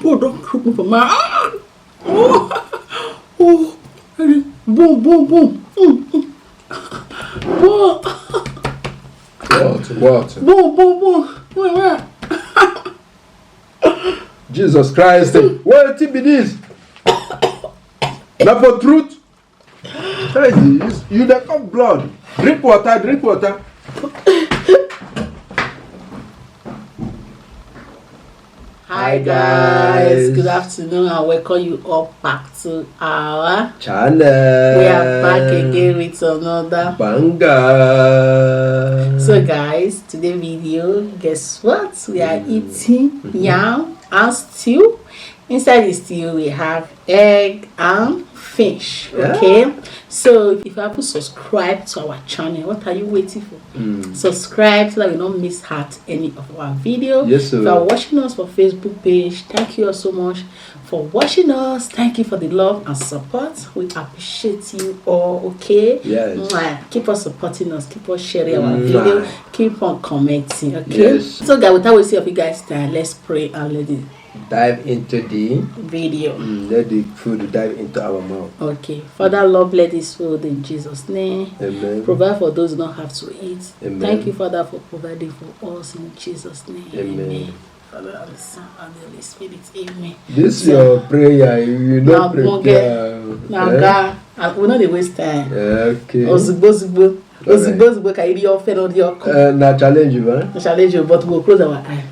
Oh, don't cook me for my. Oh, oh, boom, boom, boom. Boom. What? Boom, boom, boom. Where? Jesus Christ. What it be this? Not for truth. You don't come blood. Drink water, drink water. Hi guys, good afternoon and welcome you all back to our channel. We are back again with another banger. So guys, today's video, guess what? We are eating yam and stew. Inside the stew we have egg and fish. Okay, so if you haven't subscribed to our channel, what are you waiting for? Subscribe so that you don't miss out any of our video. Yes, sir. If you are watching us for Facebook page, thank you all so much for watching us. Thank you for the love and support. We appreciate you all. Okay, yes. Keep on supporting us, keep on sharing our video, keep on commenting. Okay, yes. So guys, without wasting of you guys time, let's pray and let it dive into the video. Let the food dive into our mouth. Okay, Father, Lord, bless this food in Jesus' name. Amen. Provide for those who don't have to eat. Amen. Thank you, Father, for providing for us in Jesus' name. Amen. Father, and the Son and the Holy Spirit. Amen. This is your prayer. You don't prepare. Now, God, we not waste time. Okay. Ozugbo, can you be your friend or your na challenge you, man. Challenge you, but we'll close our eye.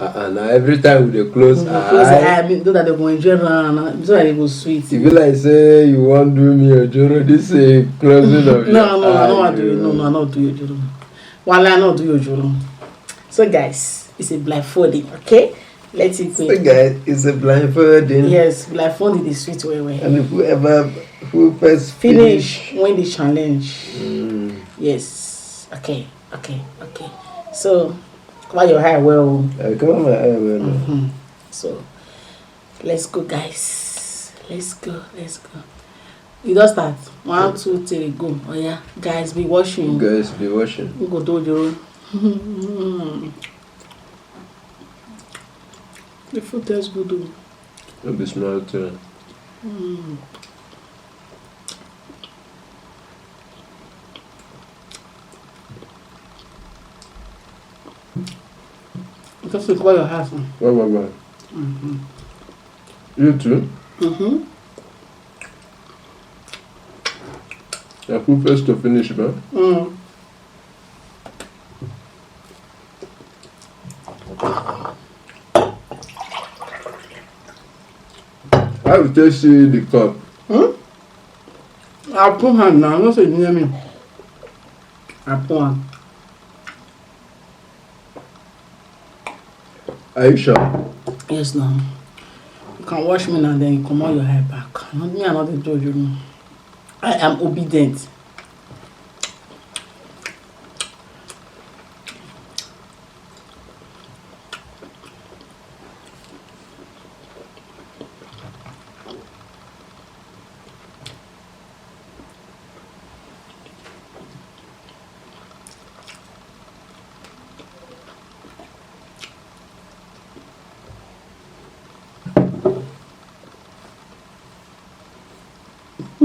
Now every time we close our eye, I mean, that they go enjoy and so that they go sweet. If you like say you want do me a joro, this is closing of No, I don't want to do. No, I don't do your joro. While I not do your joro. So guys, it's a blindfolding, okay? Let's eat. So guys, it's a blindfolding. Yes, blindfolding is sweet way. And who first finish win the challenge. Yes. Okay. So cover your hair well. I cover my hair well. So let's go, guys. Let's go. You don't start. 1, 2, 3, go. Oh yeah, guys, be watching. Guys, be watching. We go do your. The food tastes good though. It'll be small too. Just to cover your house. What? You too? Who first to finish, man? I will just see the cup. I'll put hand now. Not say near me. I'll put hand. Are you sure? Yes, now. You can wash me now, then you come out your hair back. Not me, I'm not the judge, you know. I am obedient.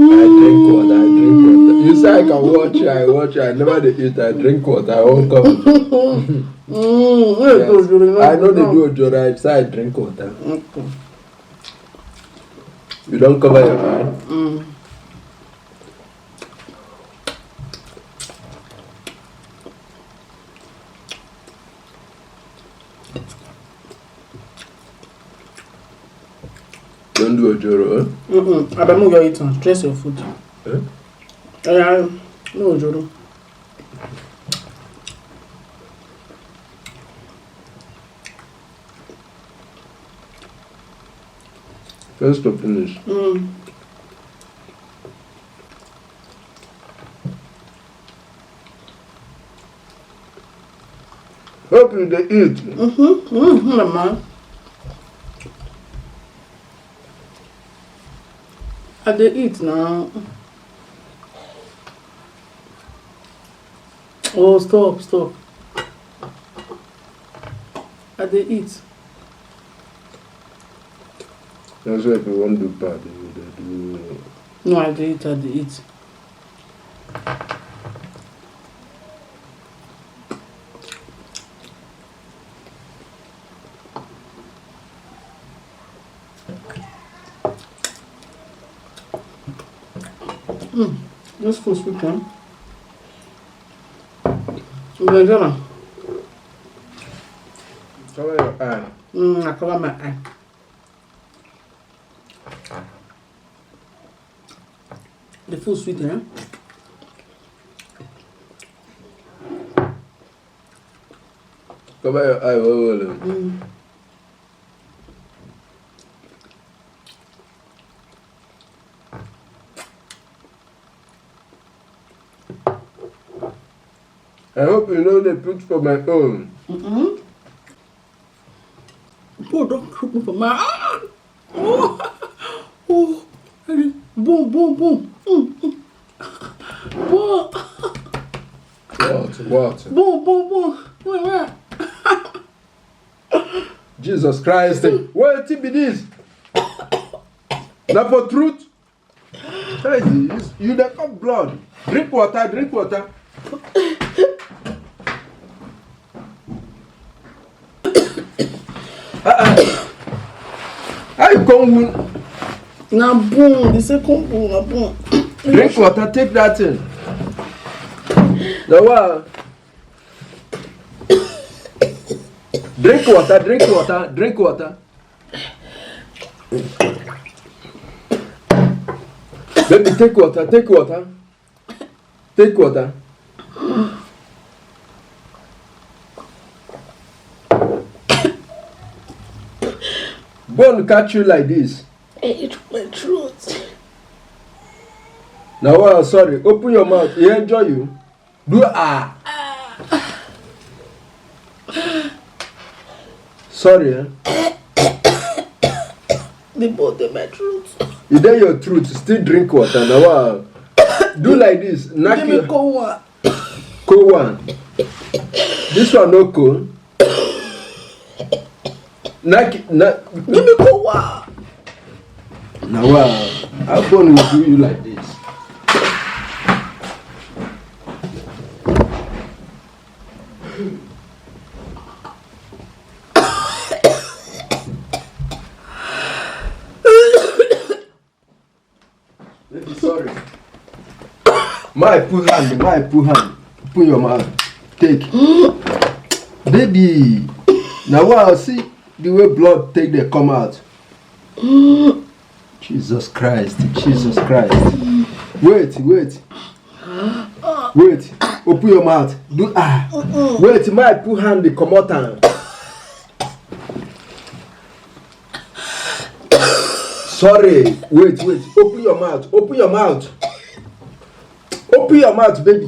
I drink water. You say I can watch I never eat. I drink water. I won't come. Yes. I know they do a jora. I say I drink water. You don't cover your eye. Don't do a joro, I better move your eat on. Stress your food. No joro. First to finish. Hope you they eat. Mama. I dey eat now. Oh, stop. I dey eat. That's why if you want to do bad, they do. No, I dey eat. This food sweet, huh? Cover your eye. I cover my eye. The food sweet, eh? Cover your eye, well. I hope you know the put for my own. Poor don't cook me for my oh, boom, boom, boom. Boom. What? Boom, boom, boom. Where? Jesus Christ. What it be this? Now for truth? Hey, you don't have blood. Drink water. How you come? Now boom, the second boom, now boom. Drink water, take that thing. Now what? Drink water. Baby, take water. Bone catch you like this. It's my throat. Now, sorry, open your mouth. He enjoy you. Do Sorry, eh? They both in my throat. You dare your truth, still drink water. Now, do like this. Give me cold one. Cold one. This one no cold. Give me cold one. Now, how come we do you like this? Sorry. My put hand. Put your mouth. Take. Baby. Now see the way blood take they come out. Jesus Christ. Wait. Open your mouth. Do Wait, my put hand they come out. Sorry. Wait. Open your mouth, baby.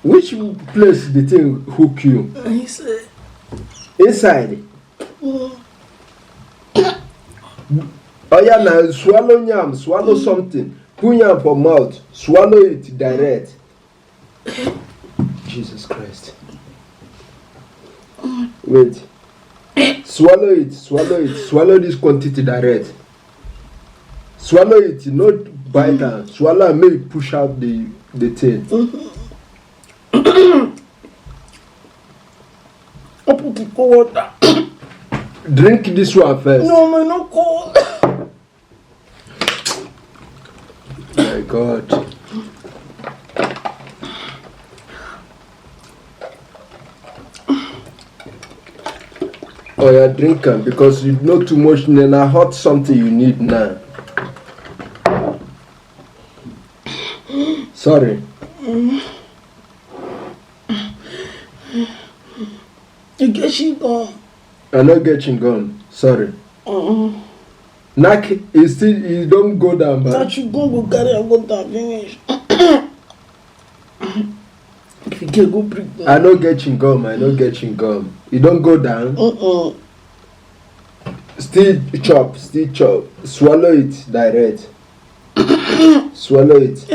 Which place the thing hook you? Inside. Oh yeah, now swallow yam, swallow something. Put yam for mouth. Swallow it direct. Jesus Christ. Wait. Swallow it. Swallow this quantity direct. Swallow it, not bite and swallow and maybe push out the thing. I put the cold water. Drink this one first. No, not cold. My God. Oh yeah, drink them because you know too much. Then I hot something you need now. Sorry. You get chewing gum. I not get chewing gum. Sorry. Neck is still, you don't go down, but that you go carry and go down finish. If you get go bring down. I not get chewing gum. You don't go down. Still chop. Swallow it direct. Swallow it.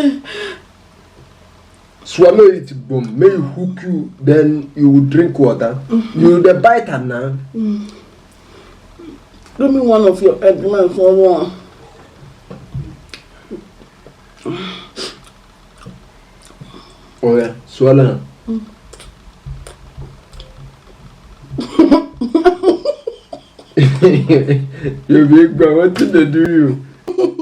Swallow it, boom. May you hook you, then you will drink water. You the bite and now. Give me one of your eggplants for one. Oh yeah, swallow. You big boy, what did they do you?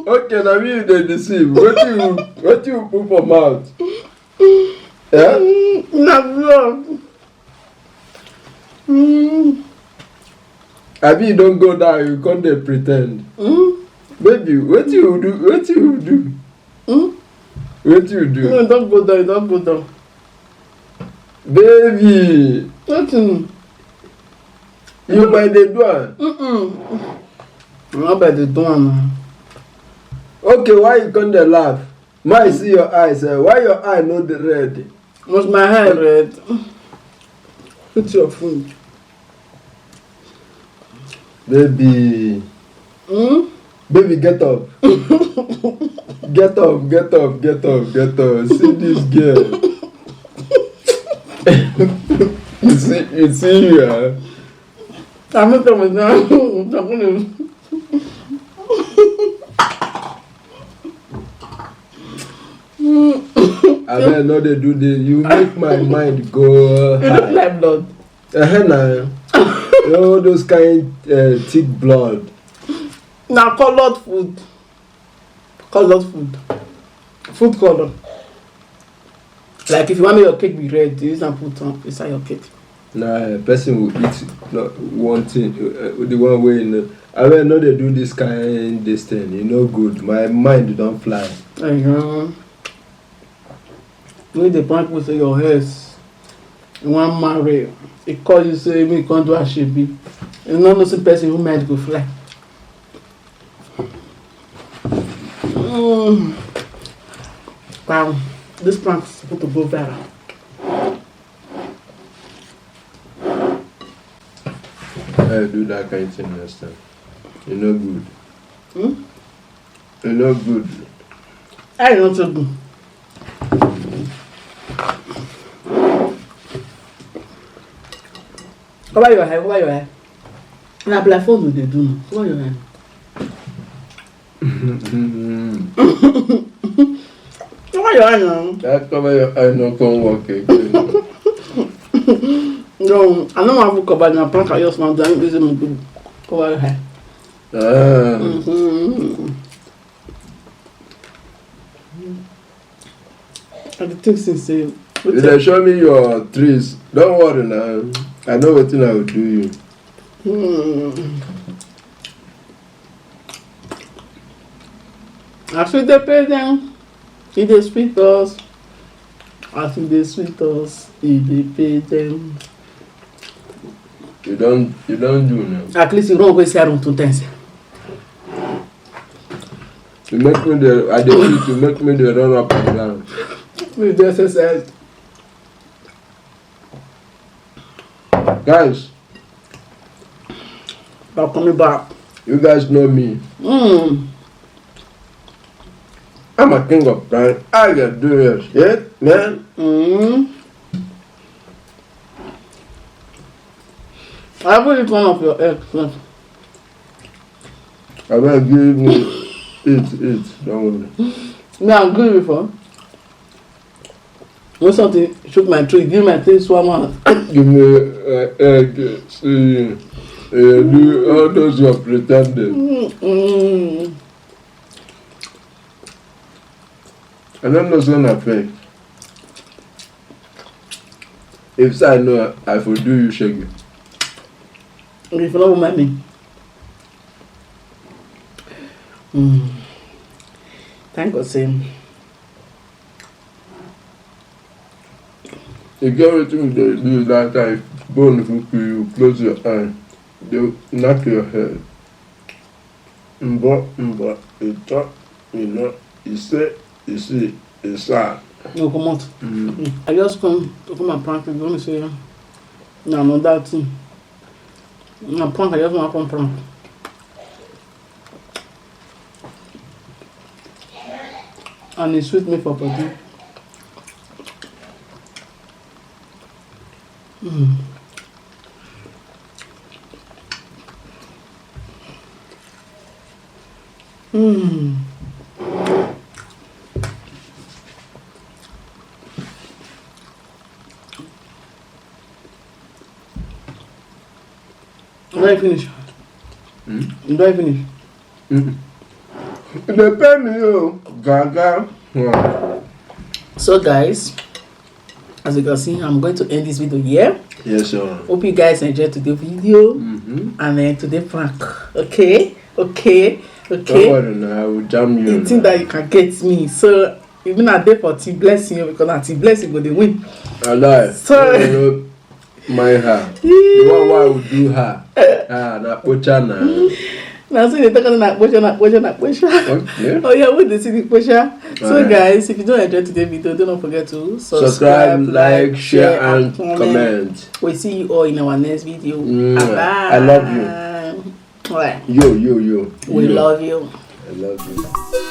Okay, now you they deceive. What you put for mouth? Yeah? Abi you don't go down, you can't dey pretend. Baby, what you do? What you do? What you do? No, don't go down, don't go down. Baby! What? You by the door? I'm not by the door now. Okay, why you can't dey laugh? My see your eyes, why your eye no the red? Was my hair red? Put your food. Baby. Baby, get up. Get up, get up, get up, get up. See this girl. you see her. I'm not coming down. I don't know they do this. You make my mind go You look like blood. All those kind thick blood. Now colored food. Colored food. Food color. Like if you want your cake be red, you use and put on inside your cake. Nah, a person will eat not one thing, the one way in. I don't know they do this kind this thing. You know good. My mind don't fly. When the prank will say your hairs, you want marry, he call you say me can't do a shebi. You know no see person who might go fly. Wow, this prank is supposed to go viral. I do that kind of thing next time. You know good. You know good. I don't so good. Cover your hair, cover your hair. Na blindfold they do now. Cover your hair. Cover your hair now. That cover your eye no come work again. No, I don't want to cover na prank. I just want to use them cover your hair. I think since say. You dey show me your trees. Don't worry now. I know what I will do you. I feel the pay them. If they sweet us. I feel they sweet us. If they pay them. You don't do now. At least you don't go see around 2 times. You make me the I dey you make me the run up and down. With the exercise. Guys, I'm coming back. you guys know me. I'm a king of prank. I can do your shit, man. I will eat one of your eggs. I will give me eat. Don't worry. Me, I'm good before. When something shook my tree, give my taste one. Give me egg. See, do all those who are pretending. I don't know gonna fake. If I know, I will do you shaggy. If you don't mind me. Thank God, same. You get everything they do that time. Bone hook you, close your eye. They'll knock your head. But you talk, you know, you say, you see, it's sad. No, come out. I just come to come and prank you. You want to say, no, that thing. No, prank, I just want to come prank. And it sweet me for body. Do I finish? Do I finish? Depending, you Gaga. So guys, as you can see, I'm going to end this video here. Yes, sir. Hope you guys enjoyed today's video and then today prank. Okay. Don't worry now, I will jam you. You think that you can get me. So even a day for T blessing you because at T blessing go they win. I lie. So my her. The one why I will do her. Na pochana. Now so they talk about na posha. Okay. Oh yeah, what they see the posha. So guys, if you don't enjoy today's video, don't forget to subscribe, like, share and comment. We'll see you all in our next video. I Bye. love you. Right. You. We love you. I love you.